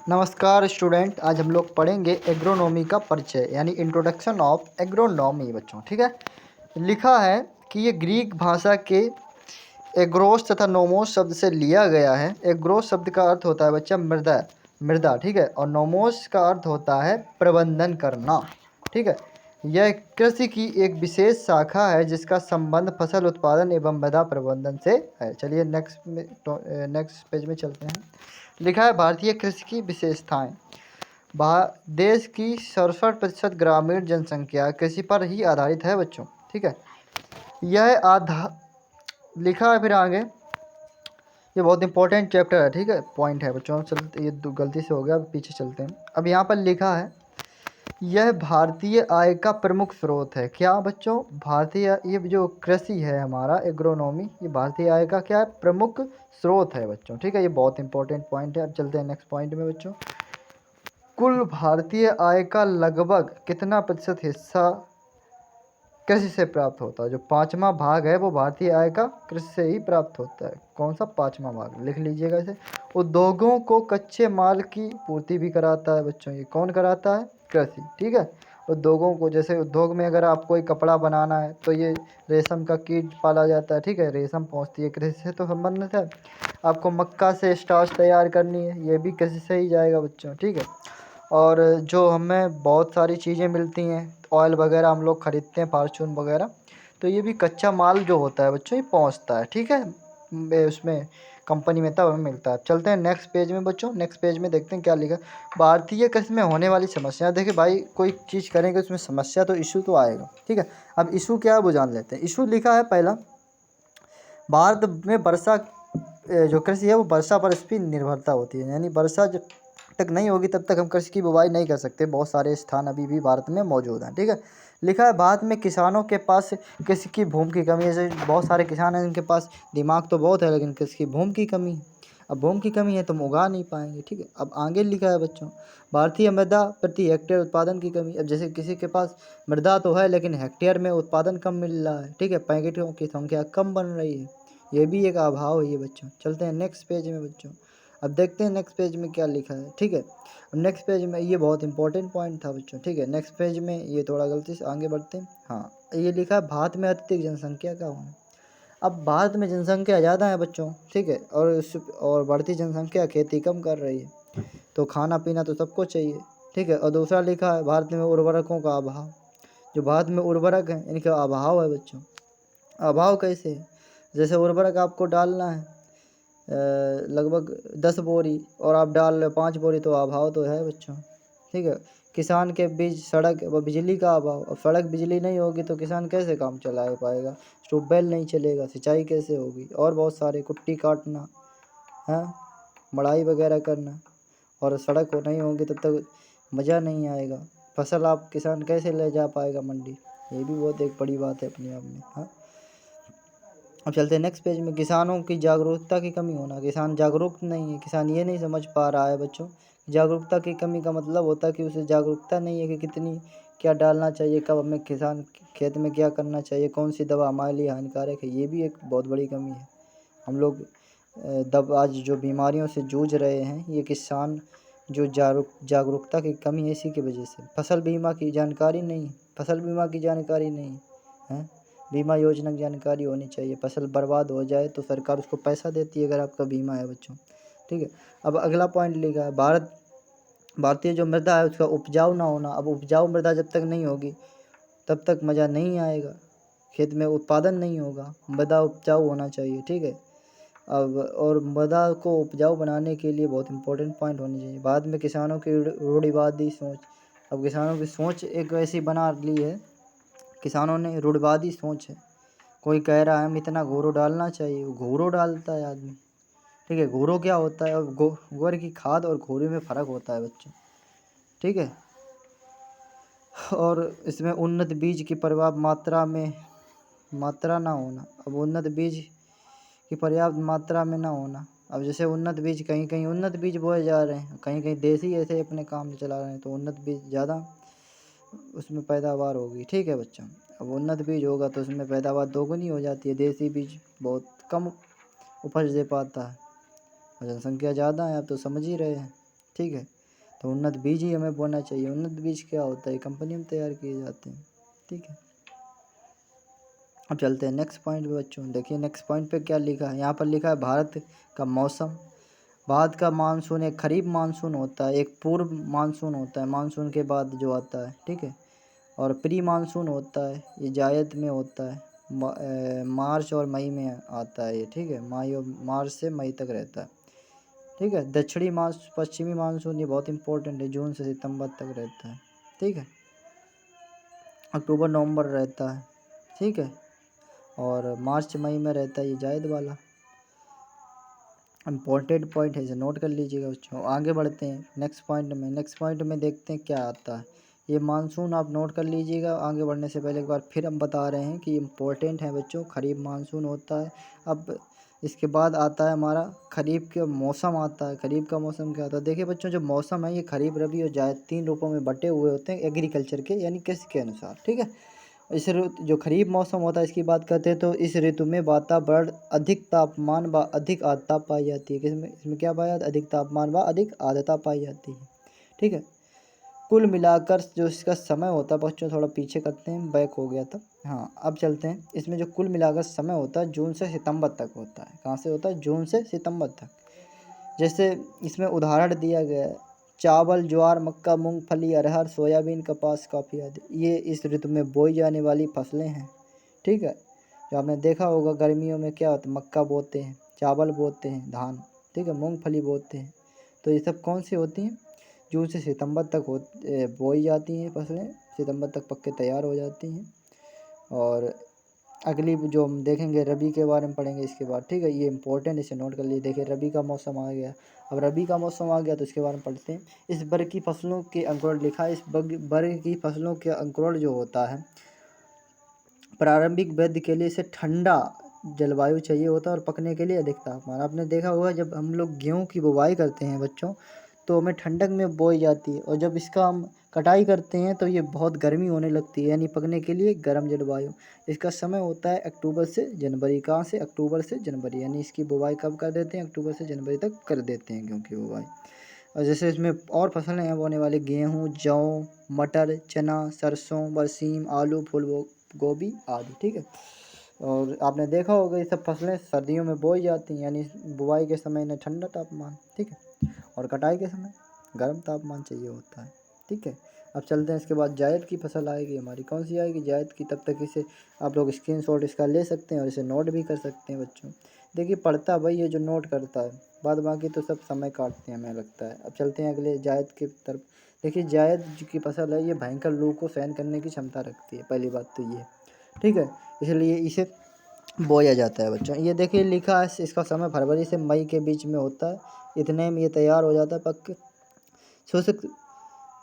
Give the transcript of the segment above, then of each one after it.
नमस्कार स्टूडेंट, आज हम लोग पढ़ेंगे एग्रोनॉमी का परिचय यानी इंट्रोडक्शन ऑफ एग्रोनॉमी बच्चों। ठीक है। लिखा है कि ये ग्रीक भाषा के एग्रोस तथा नोमोस शब्द से लिया गया है। एग्रोस शब्द का अर्थ होता है बच्चा मृदा मृदा। ठीक है। और नोमोस का अर्थ होता है प्रबंधन करना। ठीक है। यह कृषि की एक विशेष शाखा है जिसका संबंध फसल उत्पादन एवं मृदा प्रबंधन से है। चलिए नेक्स्ट पेज में चलते हैं। लिखा है भारतीय कृषि की विशेषताएं। देश की 67% ग्रामीण जनसंख्या कृषि पर ही आधारित है बच्चों। ठीक है। यह लिखा है फिर आगे, ये बहुत इंपॉर्टेंट चैप्टर है। ठीक है, पॉइंट है बच्चों। चलते, ये गलती से हो गया, अब पीछे चलते हैं। अब यहाँ पर लिखा है यह भारतीय आय का प्रमुख स्रोत है। क्या बच्चों? भारतीय, ये जो कृषि है हमारा एग्रोनॉमी, ये भारतीय आय का क्या है? प्रमुख स्रोत है बच्चों। ठीक है, ये बहुत इंपॉर्टेंट पॉइंट है। अब चलते हैं नेक्स्ट पॉइंट में बच्चों। कुल भारतीय आय का लगभग कितना प्रतिशत हिस्सा कृषि से प्राप्त होता है? जो 5वां भाग है वो भारतीय आय का कृषि से ही प्राप्त होता है। कौन सा 5वां भाग? लिख लीजिएगा इसे। उद्योगों को कच्चे माल की पूर्ति भी कराता है बच्चों। ये कौन कराता है? कृषि। ठीक है। उद्योगों को, जैसे उद्योग में अगर आप कोई कपड़ा बनाना है तो ये रेशम का कीट पाला जाता है। ठीक है, रेशम पहुँचती है, कृषि से तो संबंधित है। आपको मक्का से स्टार्च तैयार करनी है, ये भी कृषि से ही जाएगा बच्चों। ठीक है। और जो हमें बहुत सारी चीज़ें मिलती हैं, ऑयल वगैरह हम लोग ख़रीदते हैं, फार्चून वगैरह, तो ये भी कच्चा माल जो होता है बच्चों, ये पहुंचता है। ठीक है, उसमें कंपनी में तब हमें मिलता है। चलते हैं नेक्स्ट पेज में बच्चों। नेक्स्ट पेज में देखते हैं क्या लिखा। भारतीय कृषि में होने वाली समस्या। देखिए भाई, कोई चीज़ करेंगे उसमें समस्या तो इशू तो आएगा। ठीक है। अब इशू क्या है वो जान लेते हैं। इशू लिखा है पहला, भारत में वर्षा, जो कृषि है वो वर्षा पर इस पर निर्भरता होती है। यानी वर्षा जब तक नहीं होगी तब तक हम कृषि की बुवाई नहीं कर सकते। बहुत सारे स्थान अभी भी भारत में मौजूद हैं। ठीक है। लिखा है भारत में किसानों के पास कृषि की भूमि की कमी है। जैसे बहुत सारे किसान हैं, उनके पास दिमाग तो बहुत है लेकिन कृषि की भूमि की कमी है। अब भूमि की कमी है तो हम उगा नहीं पाएंगे। ठीक है। अब आगे लिखा है बच्चों, भारतीय मृदा प्रति हेक्टेयर उत्पादन की कमी। अब जैसे किसी के पास मृदा तो है लेकिन हेक्टेयर में उत्पादन कम मिल रहा है। ठीक है, पैकेटों की संख्या कम बन रही है, ये भी एक अभाव है ये बच्चों। चलते हैं नेक्स्ट पेज में बच्चों। अब देखते हैं नेक्स्ट पेज में क्या लिखा है। ठीक है। नेक्स्ट पेज में, ये बहुत इंपॉर्टेंट पॉइंट था बच्चों। ठीक है, नेक्स्ट पेज में ये थोड़ा गलती से आगे बढ़ते हैं। हाँ, ये लिखा है भारत में अत्यधिक जनसंख्या का होना। अब भारत में जनसंख्या ज़्यादा है बच्चों। ठीक है। और बढ़ती जनसंख्या खेती कम कर रही है, तो खाना पीना तो सबको चाहिए। ठीक है। और दूसरा लिखा है भारत में उर्वरकों का अभाव। जो भारत में उर्वरक हैं इनका अभाव है बच्चों। अभाव कैसे है? जैसे उर्वरक आपको डालना है लगभग 10 बोरी और आप डाल रहे 5 बोरी, तो अभाव तो है बच्चों। ठीक है। किसान के बीच सड़क व बिजली का अभाव। अब सड़क बिजली नहीं होगी तो किसान कैसे काम चला पाएगा? ट्यूबवेल नहीं चलेगा, सिंचाई कैसे होगी? और बहुत सारे, कुट्टी काटना है, मड़ाई वगैरह करना, और सड़क नहीं होगी तब तक मज़ा नहीं आएगा। फसल आप किसान कैसे ले जा पाएगा मंडी? ये भी बहुत एक बड़ी बात है अपने आप में। हाँ, अब चलते हैं नेक्स्ट पेज में। किसानों की जागरूकता की कमी होना। किसान जागरूक नहीं है, किसान ये नहीं समझ पा रहा है बच्चों। जागरूकता की कमी का मतलब होता है कि उसे जागरूकता नहीं है कि कितनी क्या डालना चाहिए, कब हमें किसान खेत में क्या करना चाहिए, कौन सी दवा हमारे लिए हानिकारक है। ये भी एक बहुत बड़ी कमी है। हम लोग आज जो बीमारियों से जूझ रहे हैं, ये किसान जो जागरूकता की कमी है इसी की वजह से। फसल बीमा की जानकारी नहीं है, फसल बीमा की जानकारी नहीं है। बीमा योजना की जानकारी होनी चाहिए। फसल बर्बाद हो जाए तो सरकार उसको पैसा देती है अगर आपका बीमा है बच्चों। ठीक है। अब अगला पॉइंट लिखा है, भारतीय जो मृदा है उसका उपजाऊ ना होना। अब उपजाऊ मृदा जब तक नहीं होगी तब तक मज़ा नहीं आएगा, खेत में उत्पादन नहीं होगा। मृदा उपजाऊ होना चाहिए। ठीक है। अब और मृदा को उपजाऊ बनाने के लिए बहुत इंपॉर्टेंट पॉइंट होने चाहिए। बाद में किसानों की रूढ़िवादी सोच। अब किसानों की सोच एक ऐसी बना ली है, किसानों ने रूढ़िवादी सोच है। कोई कह रहा है हम इतना घोरो डालना चाहिए, वो घोरो डालता है आदमी। ठीक है। घोरो क्या होता है? अब गोबर की खाद और घोरे में फ़र्क होता है बच्चों। ठीक है। और इसमें उन्नत बीज की पर्याप्त मात्रा ना होना। अब उन्नत बीज की पर्याप्त मात्रा में ना होना। अब जैसे उन्नत बीज, कहीं कहीं उन्नत बीज बोए जा रहे हैं, कहीं कहीं देसी ऐसे अपने काम चला रहे हैं, तो उन्नत बीज ज़्यादा उसमें पैदावार होगी। ठीक है बच्चों। अब उन्नत बीज होगा तो उसमें पैदावार दोगुनी हो जाती है। देसी बीज बहुत कम उपज दे पाता है, और जनसंख्या ज़्यादा है, आप तो समझ ही रहे हैं। ठीक है। तो उन्नत बीज ही हमें बोना चाहिए। उन्नत बीज क्या होता है, कंपनी में तैयार किए जाते हैं, ठीक है। अब चलते हैं नेक्स्ट पॉइंट पे बच्चों। देखिए नेक्स्ट पॉइंट पे क्या लिखा है, यहाँ पर लिखा है भारत का मौसम। भारत का मानसून एक खरीफ मानसून होता है, एक पूर्व मानसून होता है, मानसून के बाद जो आता है, ठीक है। और प्री मानसून होता है, ये जायद में होता है, मार्च और मई में आता है ये, ठीक है। मार्च से मई तक रहता है, ठीक है। दक्षिणी पश्चिमी मानसून ये बहुत इंपॉर्टेंट है, जून से सितंबर तक रहता है, ठीक है। अक्टूबर नवंबर रहता है, ठीक है। और मार्च मई में रहता है ये जायद वाला। इम्पोर्टेंट पॉइंट है, इसे नोट कर लीजिएगा बच्चों। आगे बढ़ते हैं नेक्स्ट पॉइंट में। नेक्स्ट पॉइंट में देखते हैं क्या आता है। ये मानसून आप नोट कर लीजिएगा। आगे बढ़ने से पहले एक बार फिर हम बता रहे हैं कि इम्पोर्टेंट है बच्चों, खरीफ मानसून होता है। अब इसके बाद आता है हमारा खरीफ का मौसम आता है। खरीफ का मौसम क्या होता है, देखिए बच्चों जो मौसम है ये खरीफ रबी और जायद 3 रूपों में बटे हुए होते हैं एग्रीकल्चर के, यानी कृषि के अनुसार, ठीक है। इस ऋतु जो खरीफ मौसम होता है इसकी बात करते हैं तो इस ऋतु में वातावरण अधिक तापमान व अधिक आर्द्रता पाई जाती है। इसमें क्या पाया जाता है, अधिक तापमान व अधिक आर्द्रता पाई जाती है, ठीक है। कुल मिलाकर जो इसका समय होता है बच्चों, थोड़ा पीछे करते हैं, बैक हो गया था, हाँ अब चलते हैं। इसमें जो कुल मिलाकर समय होता है जून से सितंबर तक होता है। कहाँ से होता है, जून से सितंबर तक। जैसे इसमें उदाहरण दिया गया है, चावल, ज्वार, मक्का, मूंगफली, अरहर, सोयाबीन, कपास, कॉफी आदि ये इस ऋतु में बोई जाने वाली फसलें हैं, ठीक है। जो आपने देखा होगा गर्मियों में क्या होता है, मक्का बोते हैं, चावल बोते हैं, धान, ठीक है, मूंगफली बोते हैं। तो ये सब कौन सी होती हैं, जून से सितंबर तक बोई जाती हैं फसलें, सितंबर तक पक के तैयार हो जाती हैं। और अगली जो हम देखेंगे रबी के बारे में पढ़ेंगे इसके बाद, ठीक है। ये इंपॉर्टेंट, इसे नोट कर लीजिए। देखिए रबी का मौसम आ गया। अब रबी का मौसम आ गया तो इसके बारे में पढ़ते हैं। इस वर्ग की फसलों के अंकुरण लिखा है। इस वर्ग की फसलों के अंकुरण जो होता है प्रारंभिक वृद्धि के लिए इसे ठंडा जलवायु चाहिए होता है और पकने के लिए अधिक तापमान। आपने देखा होगा जब हम लोग गेहूँ की बुवाई करते हैं बच्चों तो हमें ठंडक में बोई जाती है, और जब इसका हम कटाई करते हैं तो ये बहुत गर्मी होने लगती है, यानी पकने के लिए गर्म जलवायु। इसका समय होता है अक्टूबर से जनवरी। कहाँ से, अक्टूबर से जनवरी, यानी इसकी बुवाई कब कर देते हैं, अक्टूबर से जनवरी तक कर देते हैं गेहूँ की बुवाई। और जैसे इसमें और फसलें हैं बोने वाले, गेहूँ, जौ, मटर, चना, सरसों, बरसीम, आलू, फूल गोभी आदि, ठीक है। और आपने देखा होगा ये सब फसलें सर्दियों में बोई जाती हैं, यानी बुवाई के समय इन्हें ठंडा तापमान, ठीक है, और कटाई के समय गर्म तापमान चाहिए होता है, ठीक है। अब चलते हैं इसके बाद जायद की फसल आएगी हमारी। कौन सी आएगी, जायद की। तब तक इसे आप लोग स्क्रीनशॉट इसका ले सकते हैं और इसे नोट भी कर सकते हैं बच्चों। देखिए पढ़ता वही है जो नोट करता है, बाद बाकी तो सब समय काटते हैं हमें लगता है। अब चलते हैं अगले जायद की तरफ। देखिए जायद की फसल है ये भयंकर लू को सहन करने की क्षमता रखती है, पहली बात तो ये, ठीक है। इसलिए इसे बोया जाता है बच्चों। ये देखिए लिखा है इसका समय फरवरी से मई के बीच में होता है, इतने में ये तैयार हो जाता है पक के। शुष्क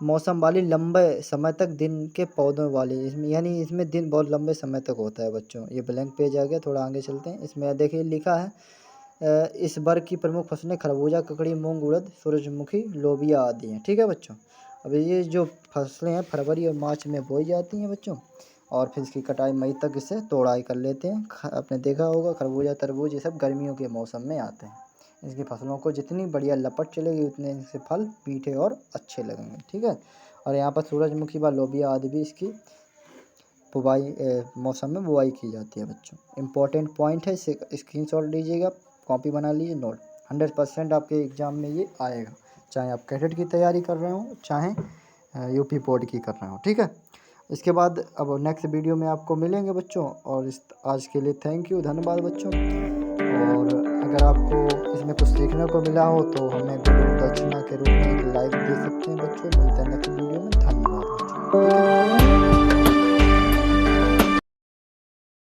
मौसम वाली लंबे समय तक दिन के पौधों वाली, इसमें यानी इसमें दिन बहुत लंबे समय तक होता है बच्चों। ये ब्लैंक पेज आ गया, थोड़ा आगे चलते हैं। इसमें देखिए लिखा है इस वर्ग की प्रमुख फसलें खरबूजा, ककड़ी, मूंग, उड़द, सूरजमुखी, लोबिया आदि हैं, ठीक है बच्चों। अब ये जो फसलें हैं फरवरी और मार्च में बोई जाती हैं बच्चों, और फिर इसकी कटाई मई तक इसे तोड़ाई कर लेते हैं। आपने देखा होगा खरबूजा, तरबूज ये सब गर्मियों के मौसम में आते हैं। इसकी फसलों को जितनी बढ़िया लपट चलेगी उतने इसके फल मीठे और अच्छे लगेंगे, ठीक है। और यहाँ पर सूरजमुखी व लोबिया आदि भी इसकी बुवाई मौसम में बुवाई की जाती है बच्चों। इंपॉर्टेंट पॉइंट है, इसे स्क्रीनशॉट लीजिएगा, कॉपी बना लीजिए, नोट 100% आपके एग्ज़ाम में ये आएगा, चाहे आप कैडेट की तैयारी कर रहे हो चाहे यूपी बोर्ड की कर रहे हो, ठीक है। इसके बाद अब नेक्स्ट वीडियो में आपको मिलेंगे बच्चों, और आज के लिए थैंक यू, धन्यवाद बच्चों। और अगर आपको इसमें कुछ सीखने को मिला हो तो हमें गुरु दक्षिणा के रूप में एक लाइक दे सकते हैं बच्चों। मिलते हैं नेक्स्ट वीडियो में, धन्यवाद बच्चों, ठीक है।